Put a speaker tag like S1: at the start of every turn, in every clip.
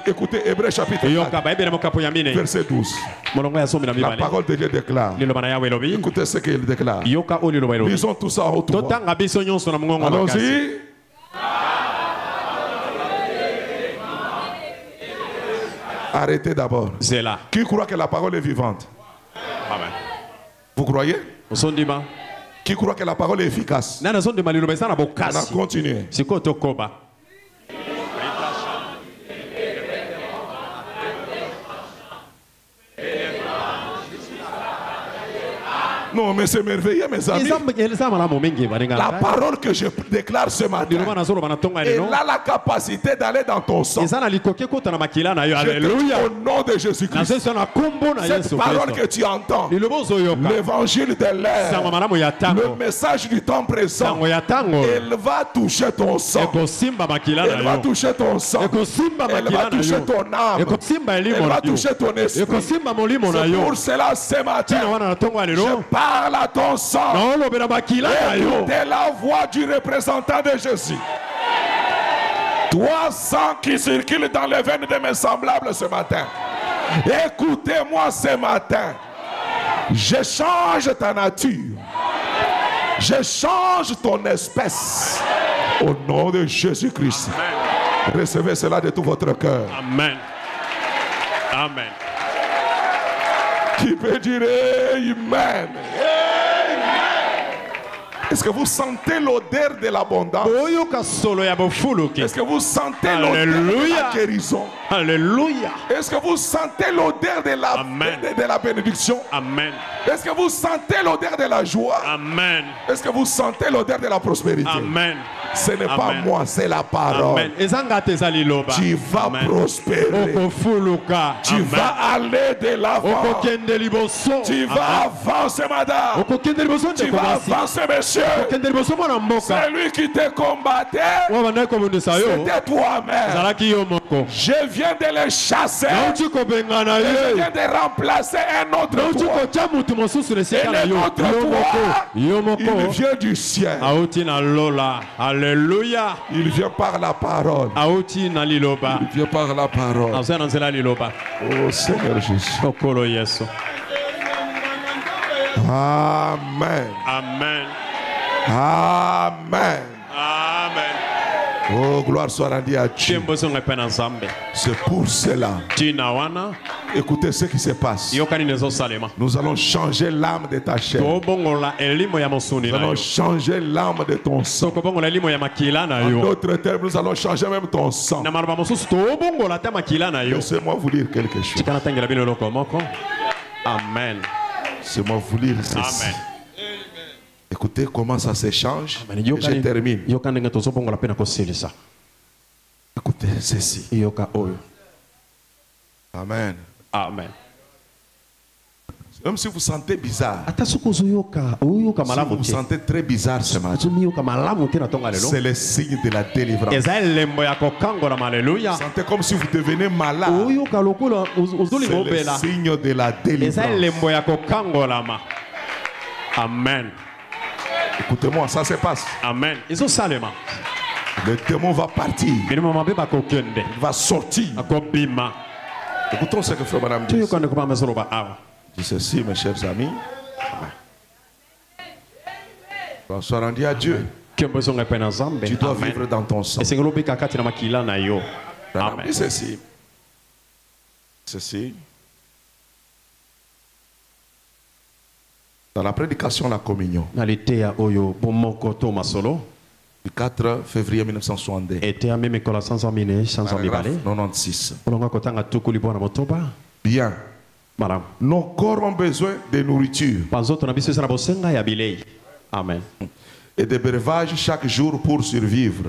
S1: Écoutez Hébreux chapitre 4, verset 12. La parole de Dieu déclare. Écoutez ce qu'il déclare. Lisons tout ça en haute voix. Allons-y. Arrêtez d'abord. Qui croit que la parole est vivante? Vous croyez? Qui croit que la parole est efficace? On a continué. Non, mais c'est merveilleux, mes amis. La parole que je déclare ce matin, elle a la capacité d'aller dans ton sang. Alléluia. Au nom de Jésus-Christ. Cette parole que tu entends, l'évangile de l'air, le message du temps présent, elle va toucher ton sang. Elle va toucher ton sang. Elle va toucher ton âme. Elle va toucher ton esprit. C'est pour cela ce matin, je parle à ton sang. Écoutez la voix du représentant de Jésus. Toi, sang qui circule dans les veines de mes semblables ce matin. Écoutez-moi ce matin. Je change ta nature. Je change ton espèce. Au nom de Jésus-Christ. Recevez cela de tout votre cœur.
S2: Amen. Amen.
S1: Qui peut dire Amen? Est-ce que vous sentez l'odeur de l'abondance? Est-ce que vous sentez l'odeur de la guérison?
S2: Alléluia.
S1: Est-ce que vous sentez l'odeur de la bénédiction?
S2: Amen.
S1: Est-ce que vous sentez l'odeur de la joie?
S2: Amen.
S1: Est-ce que vous sentez l'odeur de la prospérité?
S2: Amen.
S1: Ce n'est pas moi, c'est la parole. Tu vas prospérer. Tu vas aller de l'avant. Tu vas avancer, madame. Tu vas avancer, monsieur. C'est lui qui te combattait. C'était toi-même. Je viens de le chasser. Je viens de remplacer un autre toi. Et le autre toi, il vient du ciel.
S2: Alléluia.
S1: Il vient par la parole. Il vient par la parole. Oh Seigneur Jésus. Amen.
S2: Amen.
S1: Amen.
S2: Amen.
S1: Oh, gloire soit rendue à Dieu. C'est pour cela. Écoutez ce qui se passe. Nous allons changer l'âme de ta chair. Nous allons changer l'âme de ton sang. En d'autres termes, nous allons changer même ton sang. Laissez-moi vous lire quelque chose.
S2: Amen.
S1: Laissez-moi vous lire ceci.
S2: Amen.
S1: Écoutez comment ça s'échange. Je termine. Écoutez ceci. Amen.
S2: Amen.
S1: Même si vous sentez bizarre, si vous vous sentez très bizarre ce matin, c'est le signe de la délivrance. Sentez comme si vous devenez malade, c'est le signe de la délivrance.
S2: Amen.
S1: Écoutez-moi, ça se passe.
S2: Amen.
S1: Le démon va partir. Il va sortir. Écoutons ce que fait Madame dit. Dis ceci, mes chers amis. Gloire soit rendue à Dieu. Tu dois vivre dans ton sang. Amen. Dis ceci. Ceci. Dans la prédication de la communion, du 4 février 1962, paragraphe 96. Bien. Nos corps ont besoin de nourriture.
S2: Amen.
S1: Et de breuvage chaque jour pour survivre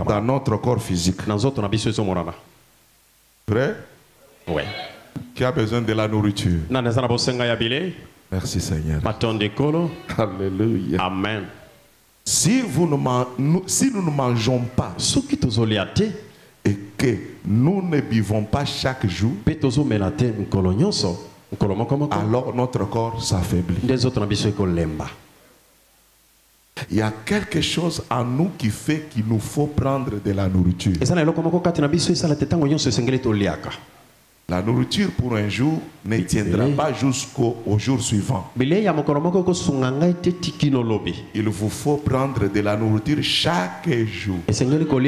S1: dans notre corps physique. Vrai?
S2: Oui.
S1: Qui a besoin de la nourriture? Merci Seigneur. Alléluia.
S2: Amen.
S1: Si nous ne mangeons pas et que nous ne buvons pas chaque jour, alors notre corps s'affaiblit. Il y a quelque chose en nous qui fait qu'il nous faut prendre de la nourriture. La nourriture pour un jour ne tiendra pas jusqu'au jour suivant. Il vous faut prendre de la nourriture chaque jour pour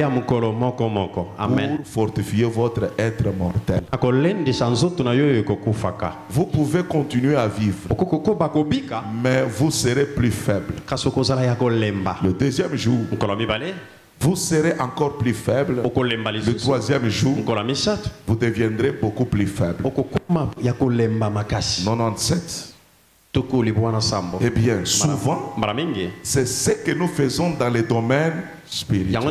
S1: fortifier votre être mortel. Vous pouvez continuer à vivre, mais vous serez plus faible. Le deuxième jour, vous serez encore plus faible. Le troisième jour, vous deviendrez beaucoup plus faible. 97. Eh bien, souvent, c'est ce que nous faisons dans les domaines spirituels.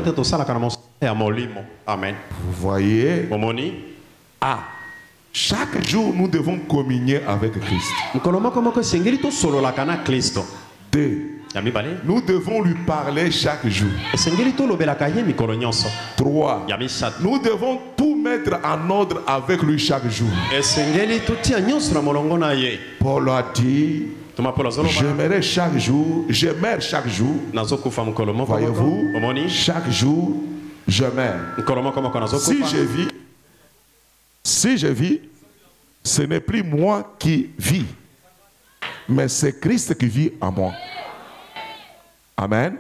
S1: Vous voyez? Chaque jour, nous devons communier avec Christ. 2. Nous devons lui parler chaque jour. 3. Nous devons tout mettre en ordre avec lui chaque jour. Paul a dit, j'aimerais chaque jour, j'aimerais chaque jour. Voyez-vous, chaque jour, je meurs. Si je vis, ce n'est plus moi qui vis, mais c'est Christ qui vit en moi. Amen.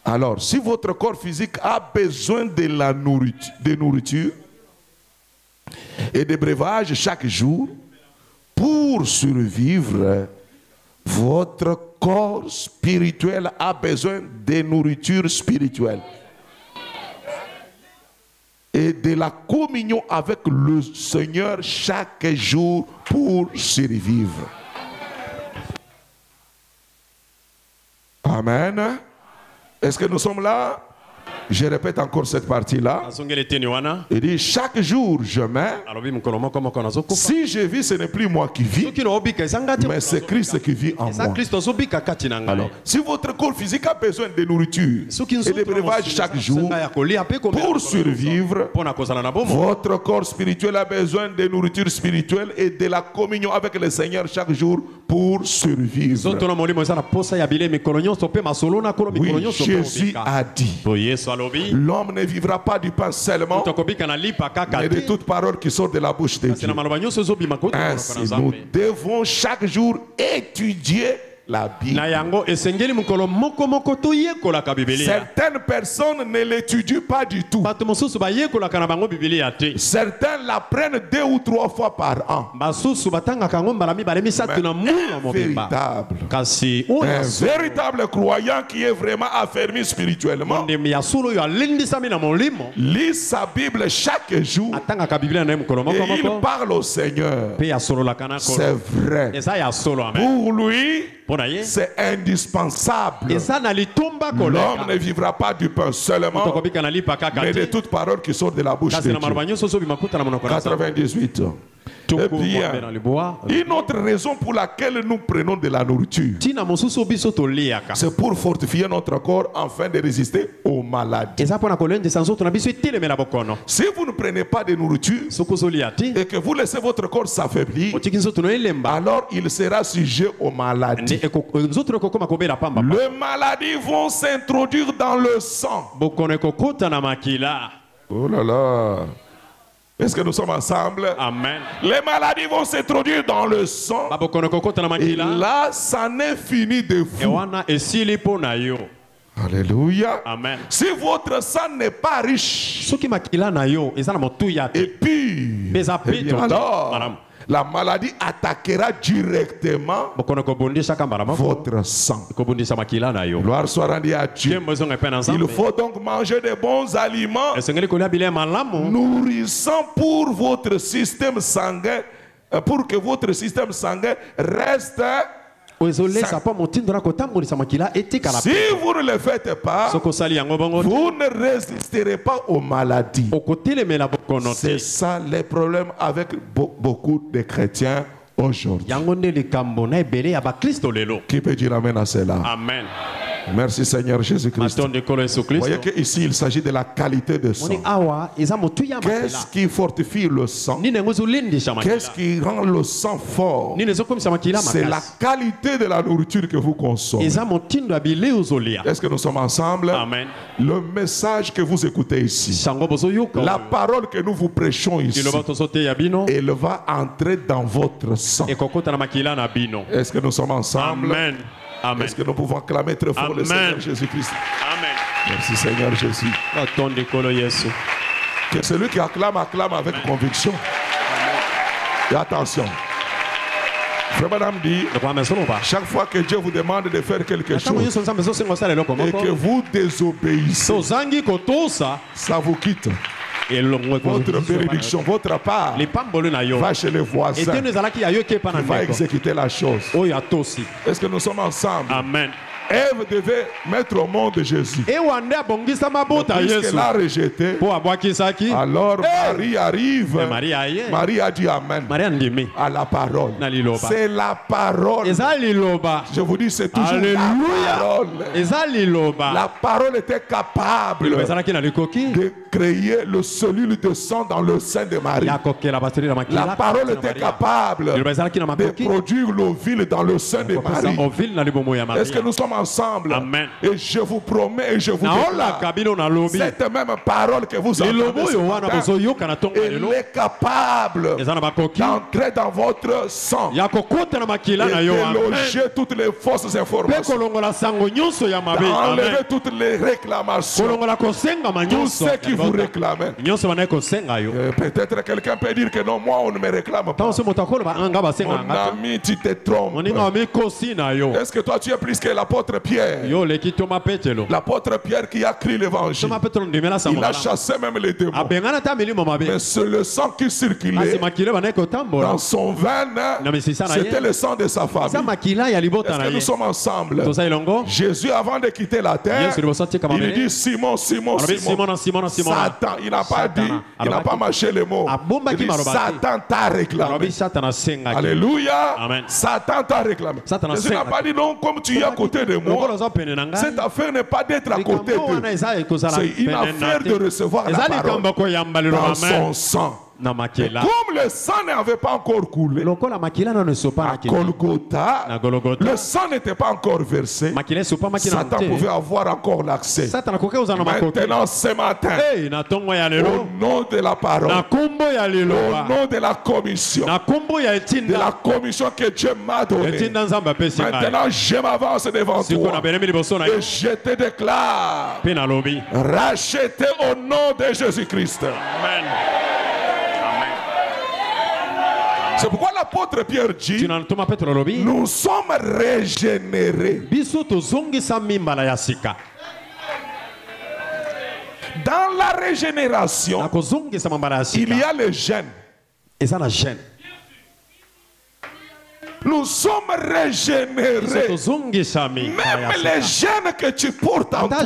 S1: Alors, si votre corps physique a besoin de la nourriture et de breuvages chaque jour pour survivre, votre corps spirituel a besoin de nourriture spirituelle et de la communion avec le Seigneur chaque jour pour survivre. Amen. Est-ce que nous sommes là? Je répète encore cette partie-là. Il dit, chaque jour je meurs. Si je vis, ce n'est plus moi qui vis, mais c'est Christ qui vit en moi. Alors, si votre corps physique a besoin de nourriture et de breuvages chaque jour pour survivre, votre corps spirituel a besoin de nourriture spirituelle et de la communion avec le Seigneur chaque jour pour survivre. Oui, Jésus a dit, l'homme ne vivra pas du pain seulement, mais de toute parole qui sort de la bouche de Dieu. Ainsi, nous devons chaque jour étudier la Bible. Certaines personnes ne l'étudient pas du tout. Certains l'apprennent 2 ou 3 fois par an. Mais un véritable croyant qui est vraiment affermi spirituellement lit sa Bible chaque jour et il parle au Seigneur. C'est vrai. Pour lui, c'est indispensable. L'homme ne vivra pas du pain seulement, mais de toute parole qui sort de la bouche de Dieu. 98. Eh bien, une autre raison pour laquelle nous prenons de la nourriture, c'est pour fortifier notre corps afin de résister aux maladies. Si vous ne prenez pas de nourriture et que vous laissez votre corps s'affaiblir, alors il sera sujet aux maladies. Les maladies vont s'introduire dans le sang. Oh là là. Est-ce que nous sommes ensemble?
S2: Amen.
S1: Les maladies vont s'introduire dans le sang. Et là, ça n'est fini de vous. Alléluia.
S2: Amen.
S1: Si votre sang n'est pas riche et puis alors, la maladie attaquera directement votre sang. Gloire soit rendue à Dieu. Il faut donc manger de bons aliments nourrissants pour votre système sanguin, pour que votre système sanguin reste. Si vous ne le faites pas, vous ne résisterez pas aux maladies. C'est ça les problèmes avec beaucoup de chrétiens aujourd'hui. Qui peut dire amen à cela?
S2: Amen.
S1: Merci Seigneur Jésus-Christ. Vous voyez qu'ici il s'agit de la qualité de sang. Qu'est-ce qui fortifie le sang? Qu'est-ce qui rend le sang fort? C'est la qualité de la nourriture que vous consommez. Est-ce que nous sommes ensemble?
S2: Amen.
S1: Le message que vous écoutez ici, la parole que nous vous prêchons ici, elle va entrer dans votre sang. Est-ce que nous sommes ensemble?
S2: Amen. Amen.
S1: Est-ce que nous pouvons acclamer très fort le Seigneur Jésus-Christ?
S2: Amen.
S1: Merci Seigneur Jésus. Que celui qui acclame, acclame avec conviction. Et attention. Frère Madame dit, chaque fois que Dieu vous demande de faire quelque chose et que vous désobéissez, ça vous quitte. Votre bénédiction, votre part va chez les voisins qui va exécuter la chose. Est-ce que nous sommes ensemble?
S2: Amen.
S1: Ève devait mettre au monde Jésus. Puisqu'elle l'a rejeté, alors Marie arrive. Marie a dit Amen à la parole. C'est la parole. Je vous dis, c'est toujours la parole. La parole était capable de créer le cellule de sang dans le sein de Marie. La parole était capable de produire l'ovule dans le sein de Marie. Est-ce que nous sommes ensemble?
S2: Amen.
S1: Et je vous promets et je vous déclare, cette même parole que vous entendez ce matin, elle est capable d'entrer dans votre sang et de loger toutes les fausses informations, d'enlever toutes les réclamations, tout ce qui vous réclame. Peut-être quelqu'un peut dire que non, moi on ne me réclame pas. Mon ami, tu te trompes. Est-ce que toi tu es plus que l'apôtre Pierre? L'apôtre Pierre qui a écrit l'évangile, il a chassé même les démons. Mais c'est le sang qui circulait dans son veine, c'était le sang de sa famille. Est-ce que nous sommes ensemble? Jésus, avant de quitter la terre, il dit Simon, Simon, Simon. Satan, il n'a pas dit, il n'a pas mâché les mots. Il dit Satan t'a réclamé. Alléluia. Satan t'a réclamé. Jésus n'a pas dit non, comme tu es à côté de moi. Cette affaire n'est pas d'être à côté d'eux. C'est une affaire de recevoir la parole dans son sang. Et comme le sang n'avait pas encore coulé à Golgotha, le sang n'était pas encore versé, Satan pouvait avoir encore l'accès. Maintenant ce matin, au nom de la parole, au nom de la commission que Dieu m'a donnée, maintenant je m'avance devant toi et je te déclare racheté au nom de Jésus-Christ.
S2: Amen.
S1: C'est pourquoi l'apôtre Pierre dit, nous sommes régénérés. Dans la régénération, il y a le gène. Nous sommes régénérés. Même les gènes que tu portes en toi,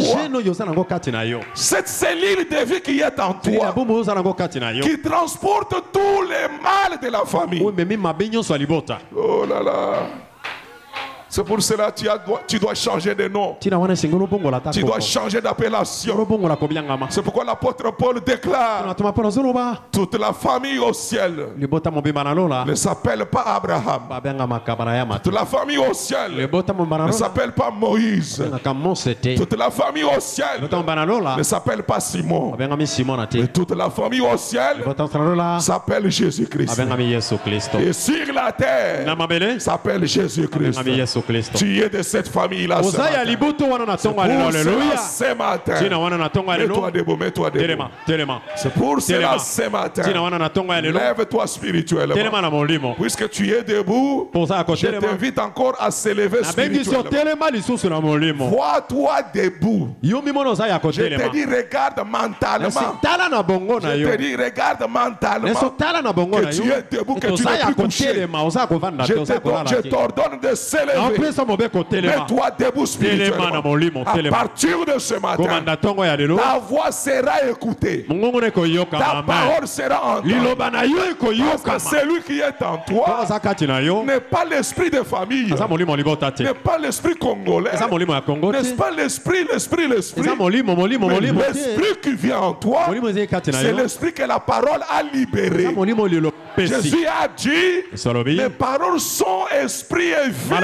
S1: cette cellule de vie qui est en toi, qui transporte tous les mâles de la famille. Oh là là. C'est pour cela que tu dois changer de nom. Tu dois changer d'appellation. C'est pourquoi l'apôtre Paul déclare, toute la famille au ciel ne s'appelle pas Abraham. Toute la famille au ciel ne s'appelle pas Moïse. Toute la famille au ciel ne s'appelle pas Simon. Mais toute la famille au ciel s'appelle Jésus-Christ. Et sur la terre s'appelle Jésus-Christ. Tu es de cette famille-là ce matin. C'est pour cela ce matin. Mets-toi debout, mets-toi debout. C'est pour cela ce matin. Lève-toi spirituellement. Puisque tu es debout, je t'invite encore à s'élever spirituellement. Vois-toi debout. Je te dis regarde mentalement. Je te dis regarde mentalement que tu es debout, que tu n'es plus couché. Je t'ordonne de s'élever Mets-toi debout spirituellement. À partir de ce matin, ta voix sera écoutée. Ta parole sera entendue. Parce que celui qui est en toi n'est pas l'esprit de famille, n'est pas l'esprit congolais, n'est-ce pas l'esprit, mais l'esprit qui vient en toi, c'est l'esprit que la parole a libéré. Jésus a dit, mes paroles sont esprit et vie. Par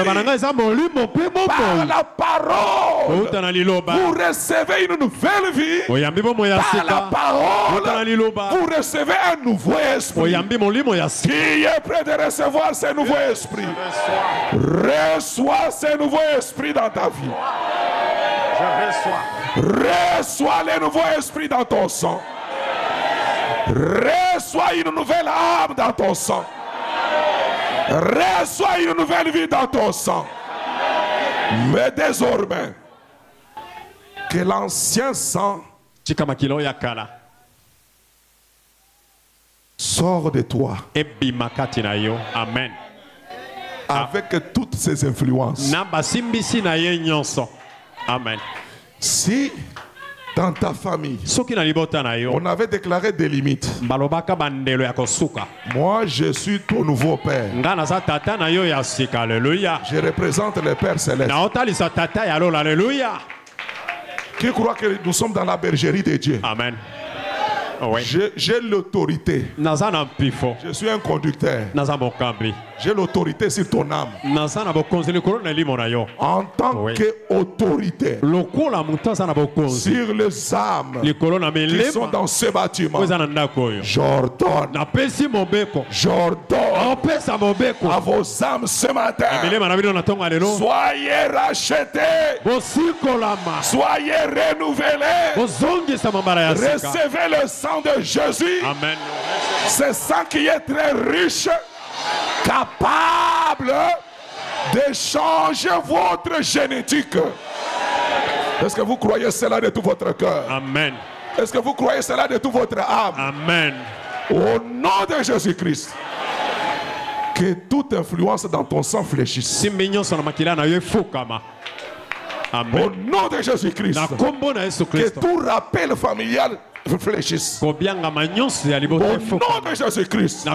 S1: la parole, vous recevez une nouvelle vie. Par la parole, vous recevez un nouveau esprit. Qui est prêt de recevoir ce nouveau esprit? Reçois ce nouveau esprit dans ta vie. Reçois le nouveau esprit dans ton sang. Reçois une nouvelle âme dans ton sang. Reçois une nouvelle vie dans ton sang. Mais désormais, que l'ancien sang sort de toi.
S2: Amen.
S1: Avec toutes ces influences.
S2: Amen.
S1: Si dans ta famille, on avait déclaré des limites. Moi, je suis ton nouveau père. Je représente le Père Céleste. Qui croit que nous sommes dans la bergerie de Dieu?
S2: Amen.
S1: J'ai l'autorité. Je suis un conducteur. J'ai l'autorité sur ton âme. En tant qu'autorité sur les âmes qui sont dans ce bâtiment, j'ordonne à vos âmes ce matin, soyez rachetés, soyez renouvelés, recevez le sang de Jésus.
S2: Amen.
S1: Ce sang qui est très riche, capable de changer votre génétique. Est-ce que vous croyez cela de tout votre cœur?
S2: Amen.
S1: Est-ce que vous croyez cela de toute votre âme?
S2: Amen.
S1: Au nom de Jésus-Christ, que toute influence dans ton sang fléchisse.
S2: Amen.
S1: Au nom de Jésus-Christ, que tout rappel familial fléchisse. Au nom de Jésus-Christ,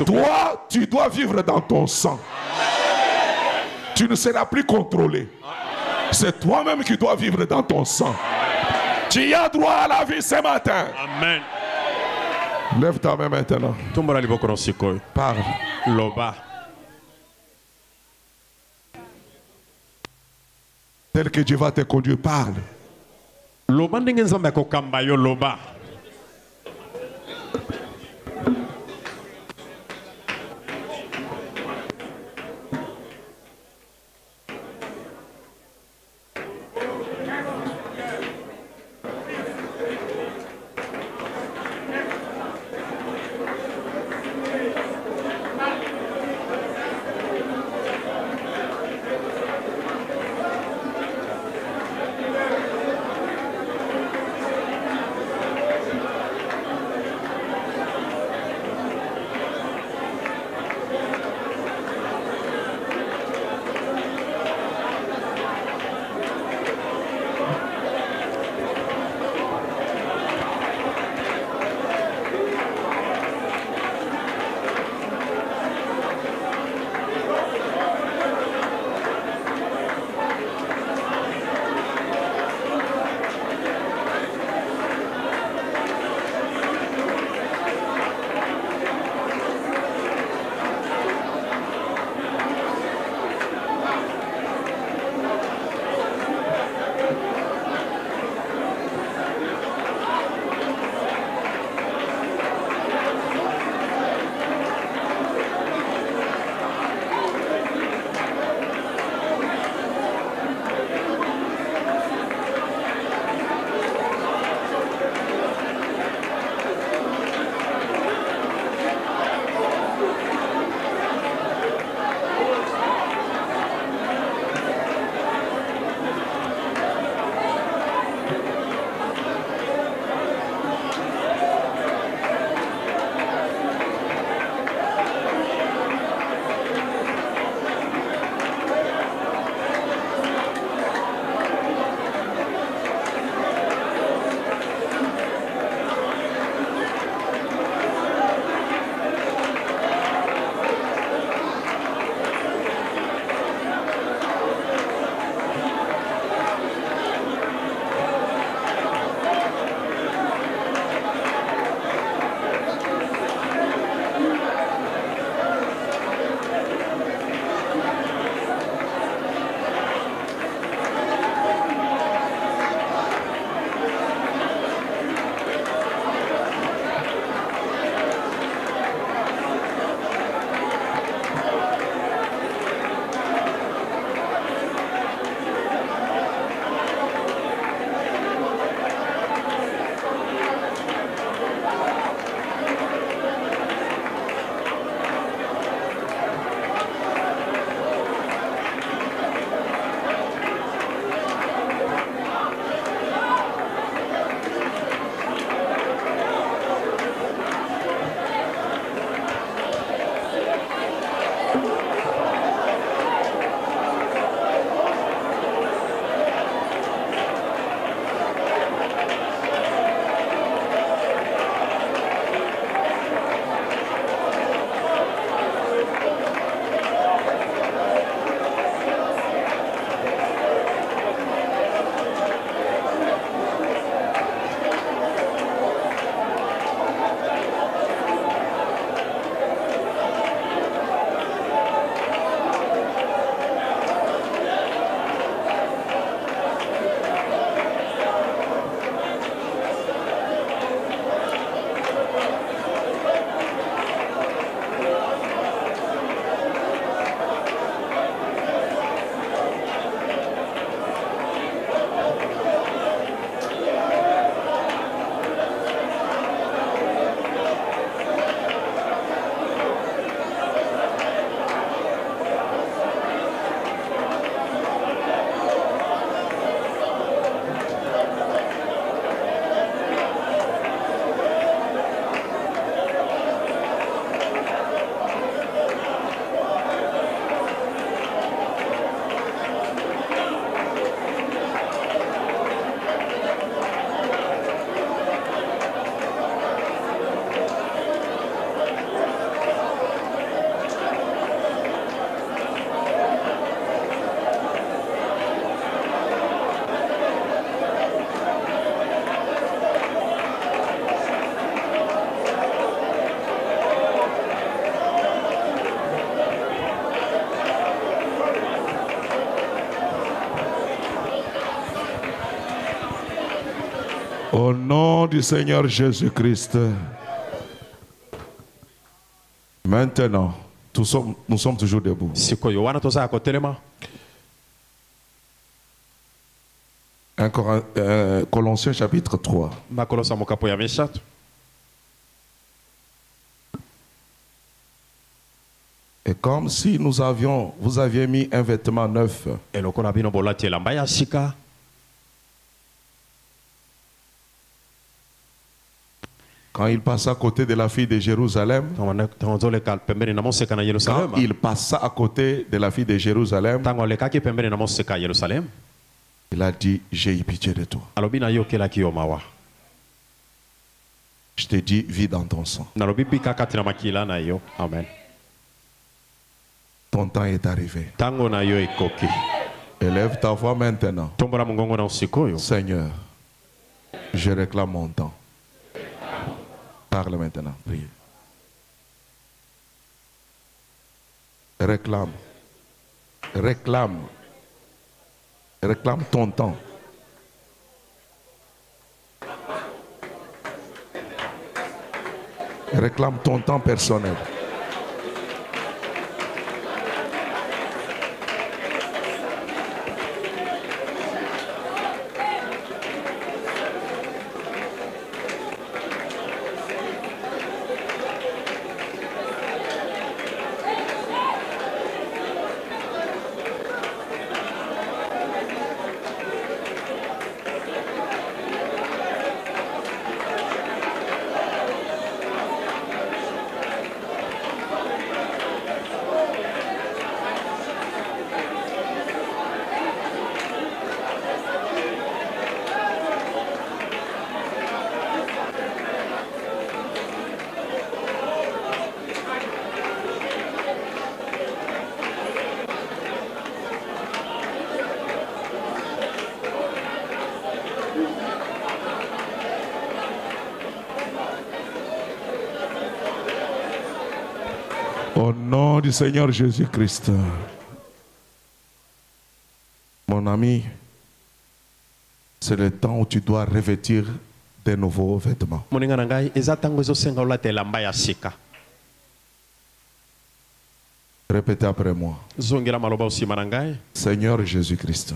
S1: toi, tu dois vivre dans ton sang. Tu ne seras plus contrôlé. C'est toi-même qui dois vivre dans ton sang. Tu as droit à la vie ce matin.
S2: Amen.
S1: Lève ta main maintenant. Parle. Tel que Dieu va te conduire, parle. Au nom du Seigneur Jésus-Christ. Maintenant, nous sommes toujours debout. Colossiens chapitre 3. Et comme si vous aviez mis un vêtement neuf. Quand il passa à côté de la fille de Jérusalem, il a dit, j'ai eu pitié de toi. Je te dis, vis dans ton sang.
S2: Amen.
S1: Ton temps est arrivé. Élève ta voix maintenant. Seigneur, je réclame mon temps. Parle maintenant, priez. Réclame. Réclame. Réclame ton temps. Réclame ton temps personnel. Au nom du Seigneur Jésus-Christ. Mon ami, c'est le temps où tu dois revêtir de nouveaux vêtements. Répétez après moi. Seigneur Jésus-Christ,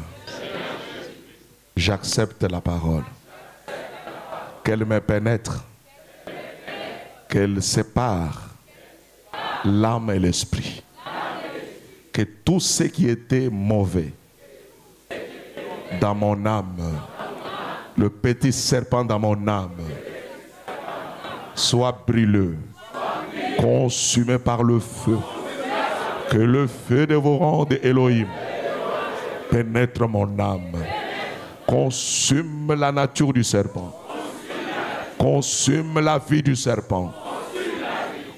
S1: j'accepte la parole. Qu'elle me pénètre. Qu'elle sépare l'âme et l'esprit. Que tout ce qui était mauvais dans mon âme, le petit serpent dans mon âme, soit brûlé, consumé par le feu. Que le feu dévorant de Elohim pénètre mon âme, consume la nature du serpent, consume la vie du serpent.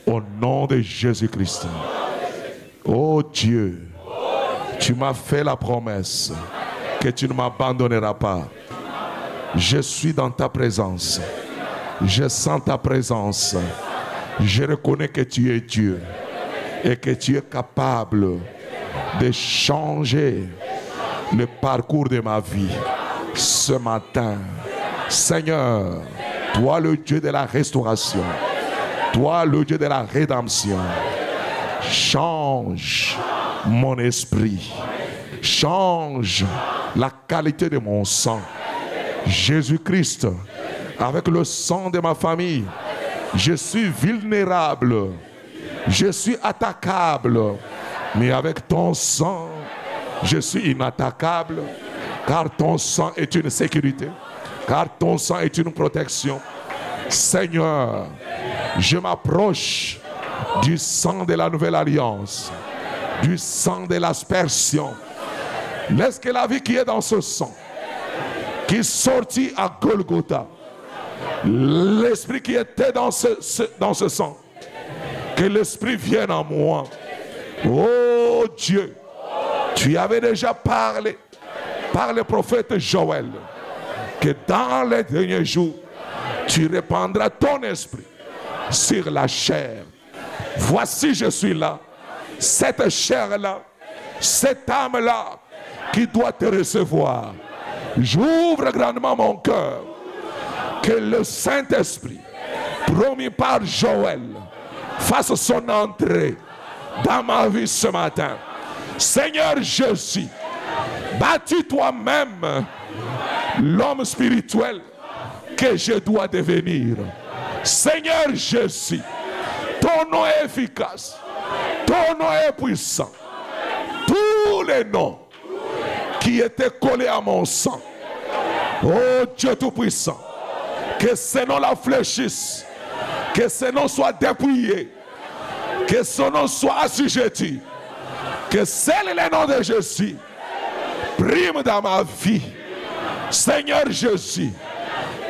S1: Au nom de Jésus-Christ. Oh Dieu, tu m'as fait la promesse que tu ne m'abandonneras pas. Je suis dans ta présence. Je sens ta présence. Je reconnais que tu es Dieu et que tu es capable de changer le parcours de ma vie ce matin. Seigneur, toi le Dieu de la restauration, toi le Dieu de la rédemption, change mon esprit, change la qualité de mon sang. Jésus-Christ, avec le sang de ma famille, je suis vulnérable, je suis attaquable, mais avec ton sang, je suis inattaquable, car ton sang est une sécurité, car ton sang est une protection. Seigneur, je m'approche du sang de la nouvelle alliance, du sang de l'aspersion. Laisse que la vie qui est dans ce sang, qui sortit à Golgotha, l'esprit qui était dans ce sang, que l'esprit vienne en moi. Oh Dieu, tu avais déjà parlé par le prophète Joël que dans les derniers jours, tu répandras ton esprit sur la chair. Voici, je suis là, cette chair-là, cette âme-là qui doit te recevoir. J'ouvre grandement mon cœur, Que le Saint-Esprit, promis par Joël, fasse son entrée dans ma vie ce matin. Seigneur Jésus, bâtis toi-même l'homme spirituel que je dois devenir. Seigneur Jésus, ton nom est efficace, ton nom est puissant. Tous les noms qui étaient collés à mon sang, oh Dieu Tout-Puissant, que ce nom la fléchisse, que ce nom soit dépouillé, que son nom soit assujetti, que seul le nom de Jésus prime dans ma vie. Seigneur Jésus,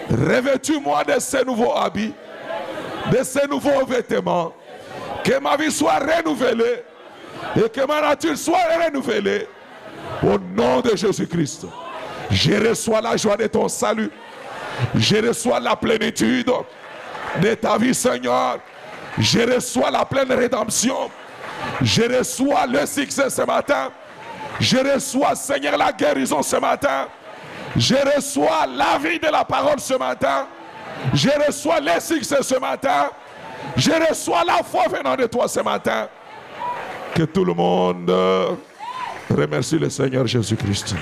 S1: revêtis-moi de ces nouveaux habits, de ces nouveaux vêtements, que ma vie soit renouvelée et que ma nature soit renouvelée au nom de Jésus-Christ. Je reçois la joie de ton salut, je reçois la plénitude de ta vie, Seigneur. Je reçois la pleine rédemption, je reçois le succès ce matin, je reçois, Seigneur, la guérison ce matin, je reçois la vie de la parole ce matin, je reçois le succès ce matin, je reçois la foi venant de toi ce matin. Que tout le monde remercie le Seigneur Jésus-Christ.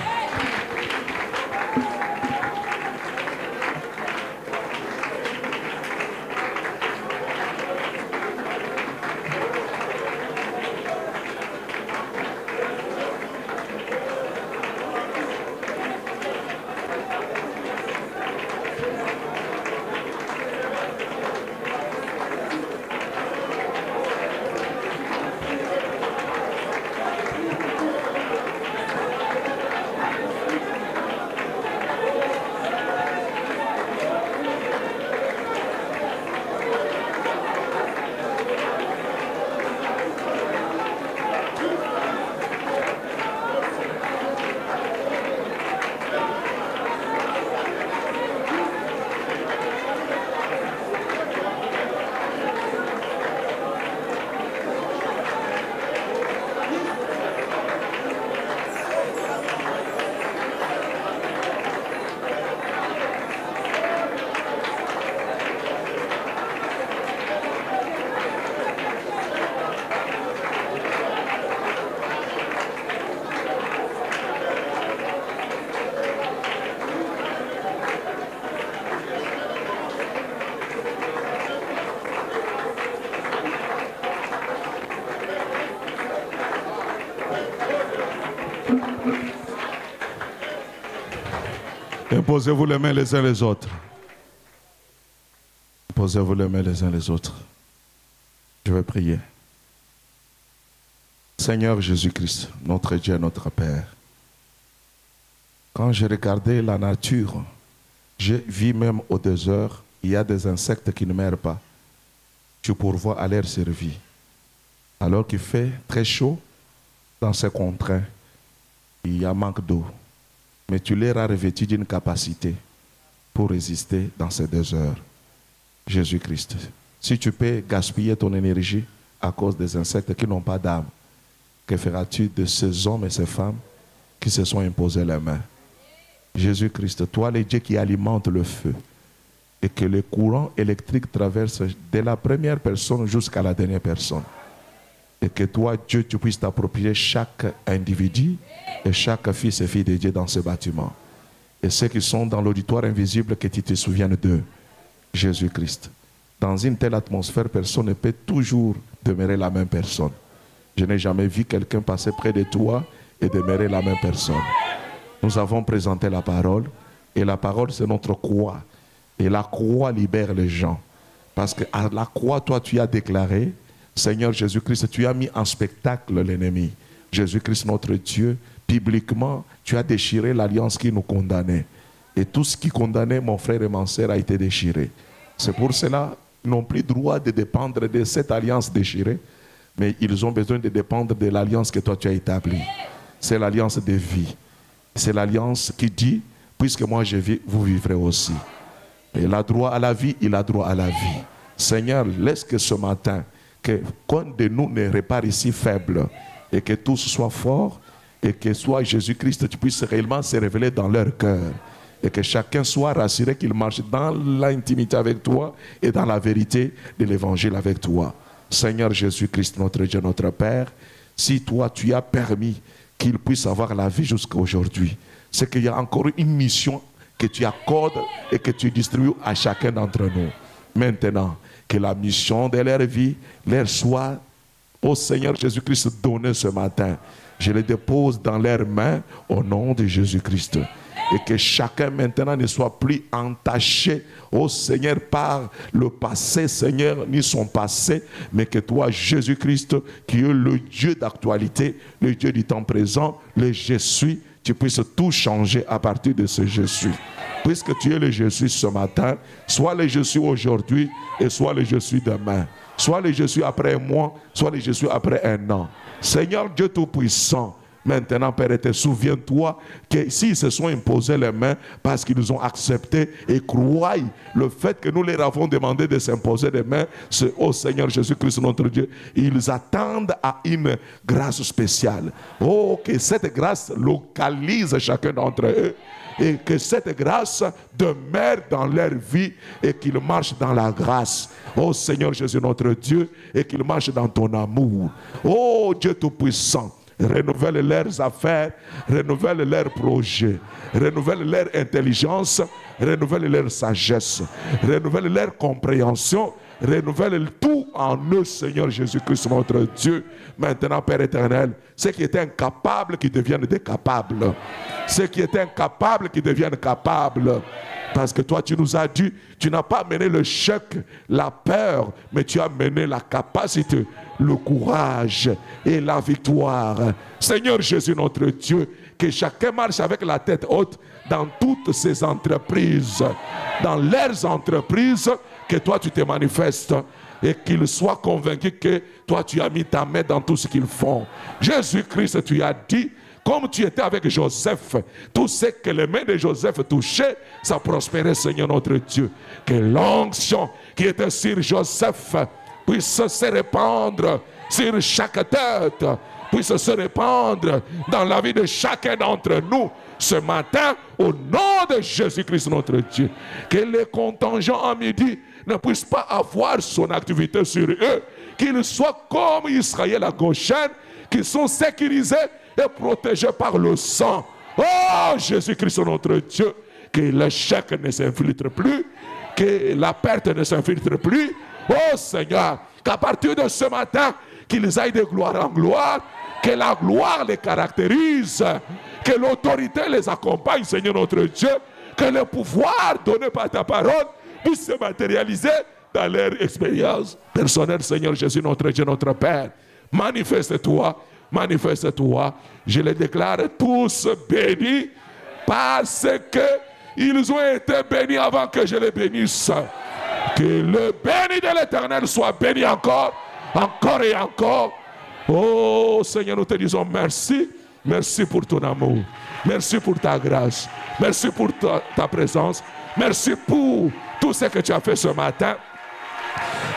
S1: Posez-vous les mains les uns les autres. Posez-vous les mains les uns les autres. Je vais prier. Seigneur Jésus-Christ, notre Dieu, notre Père, quand j'ai regardé la nature, j'ai vu même au désert, il y a des insectes qui ne meurent pas. Tu pourvois à leur survie. Alors qu'il fait très chaud dans ces contraintes, il y a manque d'eau. Mais tu les as revêtus d'une capacité pour résister dans ces 2 heures. Jésus-Christ, si tu peux gaspiller ton énergie à cause des insectes qui n'ont pas d'âme, que feras-tu de ces hommes et ces femmes qui se sont imposés les mains? Jésus-Christ, toi le Dieu qui alimente le feu et que le courant électrique traverse de la première personne jusqu'à la dernière personne. Et que toi, Dieu, tu puisses t'approprier chaque individu et chaque fils et fille de Dieu dans ce bâtiment. Et ceux qui sont dans l'auditoire invisible, que tu te souviennes d'eux. Jésus-Christ. Dans une telle atmosphère, personne ne peut toujours demeurer la même personne. Je n'ai jamais vu quelqu'un passer près de toi et demeurer la même personne. Nous avons présenté la parole, et la parole c'est notre croix. Et la croix libère les gens. Parce qu'à la croix, toi tu as déclaré, Seigneur Jésus-Christ, tu as mis en spectacle l'ennemi. Jésus-Christ, notre Dieu, publiquement, tu as déchiré l'alliance qui nous condamnait. Et tout ce qui condamnait mon frère et ma sœur a été déchiré. C'est pour cela qu'ils n'ont plus droit de dépendre de cette alliance déchirée, mais ils ont besoin de dépendre de l'alliance que toi tu as établie. C'est l'alliance de vie. C'est l'alliance qui dit, puisque moi je vis, vous vivrez aussi. Et il a droit à la vie, il a droit à la vie. Seigneur, laisse que ce matin, que qu'un de nous ne répare ici faible, et que tous soient forts, et que soit Jésus-Christ, tu puisses réellement se révéler dans leur cœur, et que chacun soit rassuré qu'il marche dans l'intimité avec toi et dans la vérité de l'évangile avec toi. Seigneur Jésus-Christ, notre Dieu, notre Père, si toi tu as permis qu'il puisse avoir la vie jusqu'à aujourd'hui, c'est qu'il y a encore une mission que tu accordes et que tu distribues à chacun d'entre nous. Maintenant, que la mission de leur vie leur soit, au Seigneur Jésus-Christ, donnée ce matin. Je les dépose dans leurs mains au nom de Jésus-Christ. Et que chacun maintenant ne soit plus entaché, au Seigneur, par le passé, Seigneur, ni son passé, mais que toi, Jésus-Christ, qui est le Dieu d'actualité, le Dieu du temps présent, le je suis, tu puisses tout changer à partir de ce je suis. Puisque tu es le je suis ce matin, soit le je suis aujourd'hui et soit le je suis demain. Soit le je suis après un mois, soit le je suis après un an. Seigneur Dieu Tout-Puissant, maintenant, Père, souviens-toi que s'ils se sont imposés les mains parce qu'ils nous ont accepté et croient le fait que nous leur avons demandé de s'imposer les mains, c'est au Seigneur Jésus-Christ notre Dieu, ils attendent à une grâce spéciale. Oh, que cette grâce localise chacun d'entre eux et que cette grâce demeure dans leur vie et qu'ils marchent dans la grâce. Oh Seigneur Jésus notre Dieu, et qu'ils marchent dans ton amour. Oh Dieu Tout-Puissant, renouvelle leurs affaires, renouvelle leurs projets, renouvelle leur intelligence, renouvelle leur sagesse, renouvelle leur compréhension, renouvelle tout en eux, Seigneur Jésus-Christ, notre Dieu. Maintenant, Père éternel, ceux qui étaient incapables qui deviennent des capables. Ceux qui étaient incapables qui deviennent capables. Parce que toi, tu nous as dit, tu n'as pas mené le chèque, la peur, mais tu as mené la capacité, le courage et la victoire. Seigneur Jésus, notre Dieu, que chacun marche avec la tête haute dans toutes ses entreprises, dans leurs entreprises, que toi tu te manifestes et qu'ils soient convaincus que toi tu as mis ta main dans tout ce qu'ils font. Jésus-Christ, tu as dit, comme tu étais avec Joseph, tout ce que les mains de Joseph touchaient, ça prospérait, Seigneur notre Dieu. Que l'onction qui était sur Joseph puisse se répandre sur chaque tête, puisse se répandre dans la vie de chacun d'entre nous ce matin, au nom de Jésus-Christ notre Dieu. Que les contingents à midi ne puissent pas avoir son activité sur eux, qu'ils soient comme Israël à Goshen, qui sont sécurisés et protégés par le sang. Oh Jésus-Christ notre Dieu, que l'échec ne s'infiltre plus, que la perte ne s'infiltre plus. Oh Seigneur, qu'à partir de ce matin, qu'ils aillent de gloire en gloire, que la gloire les caractérise, que l'autorité les accompagne, Seigneur notre Dieu, que le pouvoir donné par ta parole puisse se matérialiser dans leur expérience personnelle, Seigneur Jésus notre Dieu, notre Père. Manifeste-toi, manifeste-toi. Je les déclare tous bénis parce qu'ils ont été bénis avant que je les bénisse. Que le béni de l'Éternel soit béni encore, encore et encore. Oh Seigneur, nous te disons merci. Merci pour ton amour. Merci pour ta grâce. Merci pour ta présence. Merci pour tout ce que tu as fait ce matin.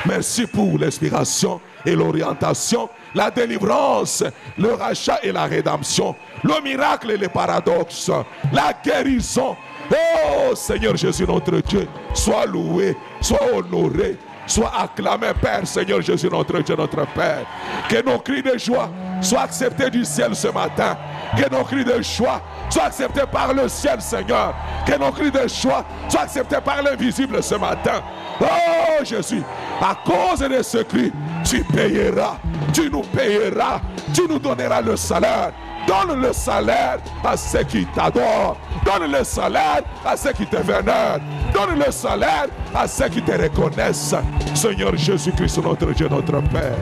S1: Merci pour l'inspiration et l'orientation, la délivrance, le rachat et la rédemption, le miracle et les paradoxes, la guérison. Oh Seigneur Jésus notre Dieu, sois loué, sois honoré, sois acclamé Père, Seigneur Jésus notre Dieu, notre Père. Que nos cris de joie soient acceptés du ciel ce matin. Que nos cris de joie soient acceptés par le ciel, Seigneur. Que nos cris de joie soient acceptés par l'invisible ce matin. Oh Jésus, à cause de ce cri, tu payeras, tu nous payeras, tu nous donneras le salaire. Donne le salaire à ceux qui t'adorent. Donne le salaire à ceux qui te vénèrent. Donne le salaire à ceux qui te reconnaissent. Seigneur Jésus-Christ, notre Dieu, notre Père.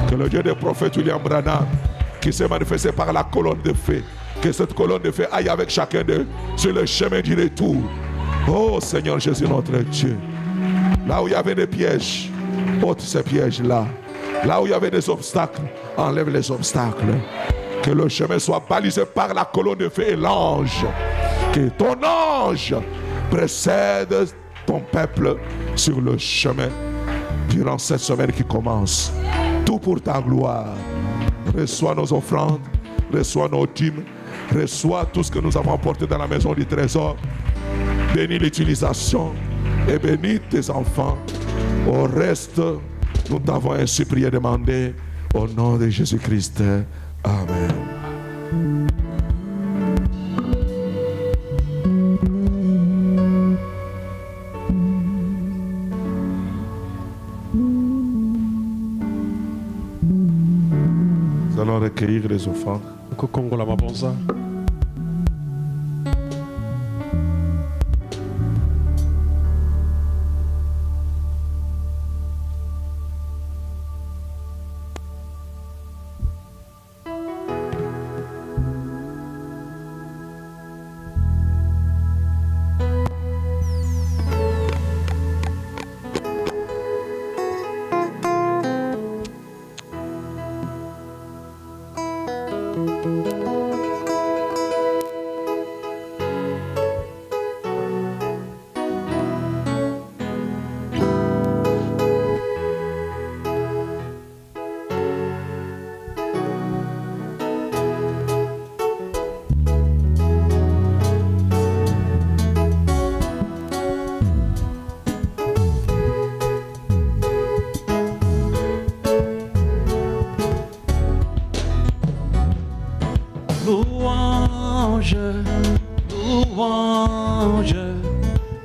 S1: Que le Dieu des prophètes William Branham, qui s'est manifesté par la colonne de feu, que cette colonne de feu aille avec chacun d'eux sur le chemin du retour. Oh Seigneur Jésus, notre Dieu. Là où il y avait des pièges, ôte ces pièges-là. Là où il y avait des obstacles, enlève les obstacles. Que le chemin soit balisé par la colonne de feu et l'ange. Que ton ange précède ton peuple sur le chemin durant cette semaine qui commence. Tout pour ta gloire. Reçois nos offrandes, reçois nos dîmes, reçois tout ce que nous avons apporté dans la maison du trésor. Bénis l'utilisation et bénis tes enfants. Au reste, nous t'avons ainsi prié et demandé au nom de Jésus-Christ. Amen. Nous allons recueillir les offrandes.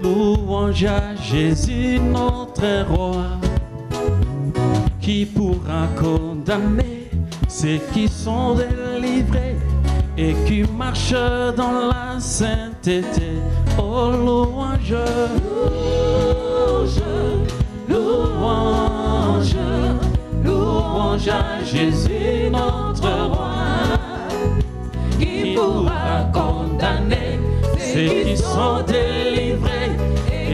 S3: Louange à Jésus notre roi, qui pourra condamner ceux qui sont délivrés et qui marchent dans la sainteté. Oh louange, louange, louange, louange à Jésus notre roi, qui pourra condamner ceux qui sont délivrés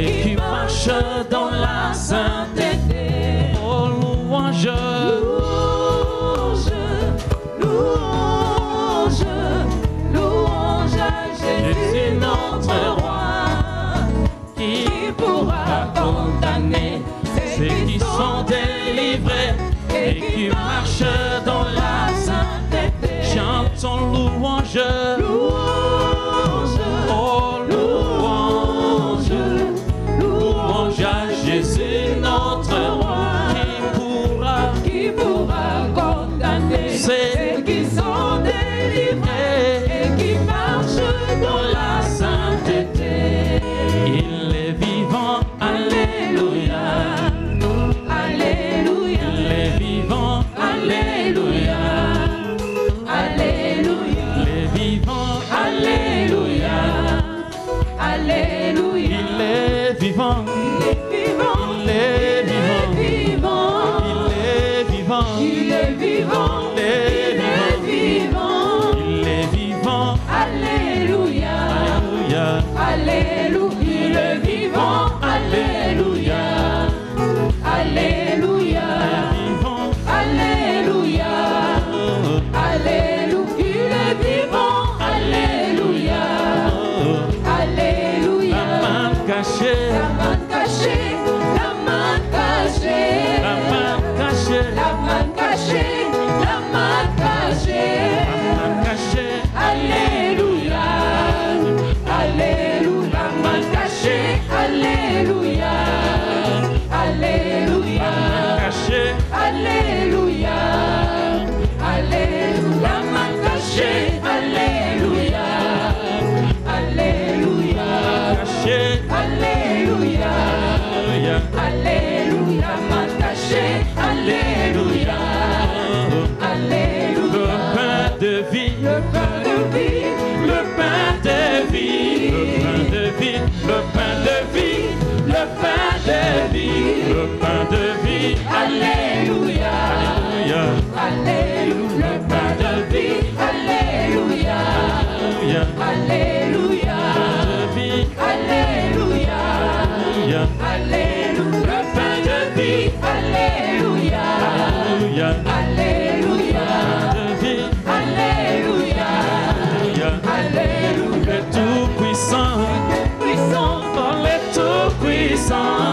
S3: et qui marchent dans la sainteté. Oh louange, louange, louange, louange à Jésus notre roi, qui pourra condamner ceux qui sont délivrés et qui marchent dans la sainteté. Chantons louange, louange, oh louange, louange à Jésus notre roi, qui pourra condamner ceux qui sont délivrés et qui marchent dans la sainteté. Il est vivant, alléluia, alléluia, il est vivant, alléluia, alléluia, il est vivant, alléluia, alléluia, il est vivant, il est vivant, il est vivant, il est vivant, il est vivant, il est vivant, il est vivant, alléluia, alléluia, il est vivant, alléluia, alléluia, alléluia, alléluia, il est vivant, alléluia, alléluia. La main cachée, la main cachée, la main cachée, la main cachée, la main cachée, la main cachée, la main cachée, alléluia, alléluia, la main cachée, alléluia, alléluia, la main cachée, alléluia, alléluia, la main cachée, alléluia, alléluia, cachée, alléluia, alléluia, la main cachée, alléluia, alléluia, le pain de vie, le pain de vie, le pain de vie, le pain de vie, le pain de vie, le pain de vie, le pain de vie, alléluia, alléluia, le pain de vie, alléluia, alléluia, alléluia, alléluia, le pain de vie, alléluia, alléluia, alléluia, alléluia, le tout-puissant, le tout-puissant,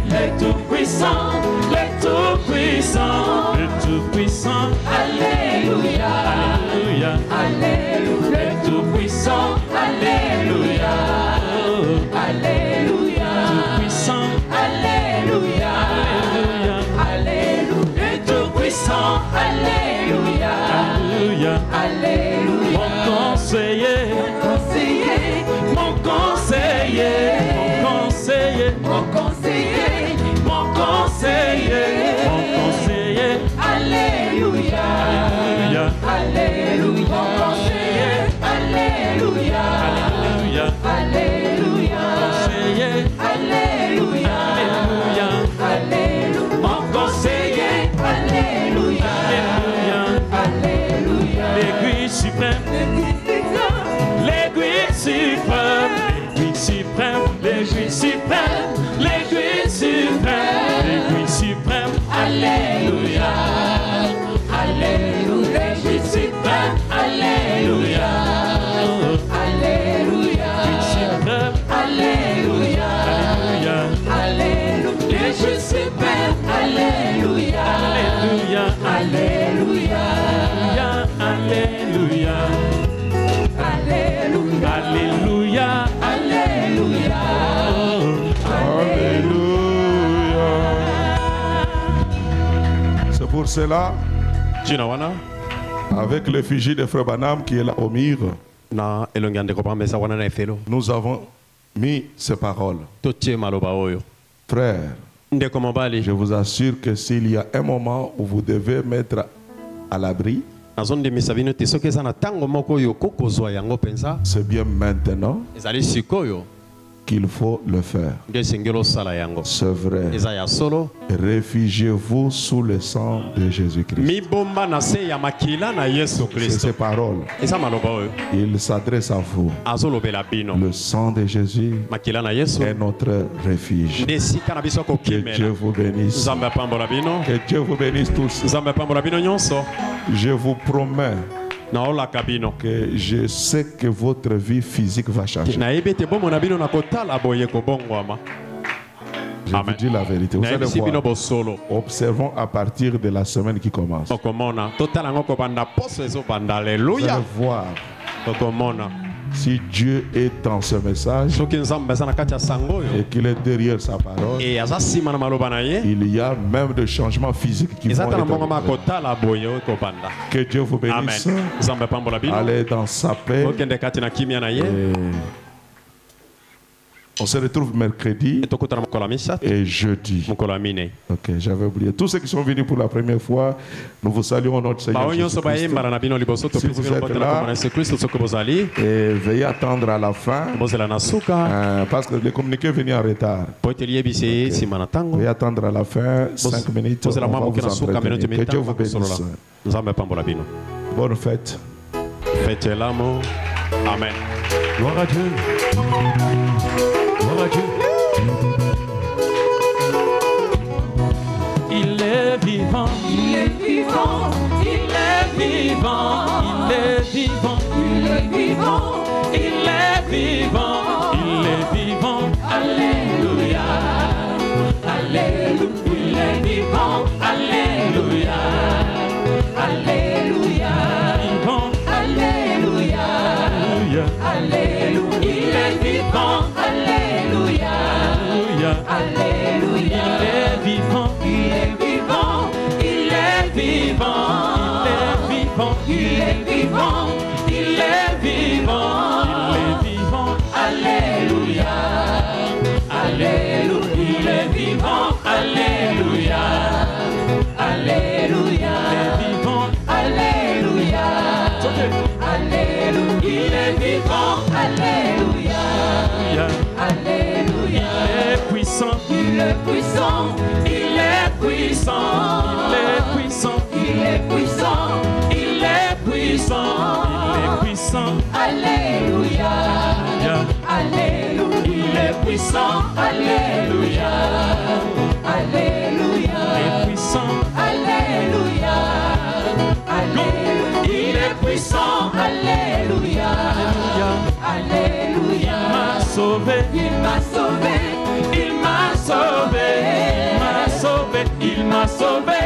S3: le tout-puissant, le tout-puissant, le tout-puissant, alléluia, alléluia, alléluia, le tout-puissant, alléluia, Alléluia, Alléluia, je suis prêt, Alléluia, Alléluia, Alléluia, Alléluia, je suis prêt, Alléluia, Alléluia, Alléluia, Alléluia, Alléluia, Alléluia, Alléluia, Alléluia.
S1: C'est pour cela, avec l'effigie de Frère Branham qui est là au mur, nous avons mis ces paroles. Frère, je vous assure que s'il y a un moment où vous devez mettre à l'abri, c'est bien maintenant qu'il faut le faire. C'est vrai. Réfugiez-vous sous le sang de Jésus-Christ. C'est ces paroles. Il s'adresse à vous. Le sang de Jésus est notre refuge. Que Dieu vous bénisse. Que Dieu vous bénisse tous. Je vous promets que je sais que votre vie physique va changer. Je vous dis la vérité. Vous allez voir. Observons à partir de la semaine qui commence. Vous allez voir si Dieu est dans ce message et qu'il est derrière sa parole. Il y a même des changements physiques qui vont être. Que Dieu vous bénisse. Allez dans sa paix. On se retrouve mercredi et jeudi. Ok, j'avais oublié. Tous ceux qui sont venus pour la première fois, nous vous saluons notre Seigneur Jésus-Christ. Si vous êtes là, et veuillez attendre à la fin, parce que le communiqué est venu en retard. Okay. Veuillez attendre à la fin, 5 minutes, on va vous entretenir. Que Dieu vous bénisse. Bonne fête.
S2: Faites l'amour. Amen.
S3: Gloire à Dieu. Gloire à Dieu. Il est vivant, il est vivant, il est vivant, il est vivant, il est vivant, il est vivant, il est vivant. Alléluia, Alléluia, il est vivant. Alléluia, Alléluia, vivant. Alléluia, Alléluia, il est vivant. Alléluia, Alléluia, il est vivant, il est vivant, il est vivant, il est vivant, il est vivant, il est vivant, Alléluia, Alléluia, il est vivant, Alléluia, Alléluia, il est vivant, Alléluia, Alléluia, il est vivant, Alléluia, Alléluia, il est puissant, il est puissant, il est puissant, il est puissant, il est puissant, il est puissant, il est puissant, Alléluia, Alléluia, il est puissant, Alléluia, Alléluia, il est puissant, Alléluia, Alléluia, il est puissant, Alléluia, Alléluia, il m'a sauvé, il m'a sauvé, il m'a sauvé, il m'a sauvé, il m'a sauvé.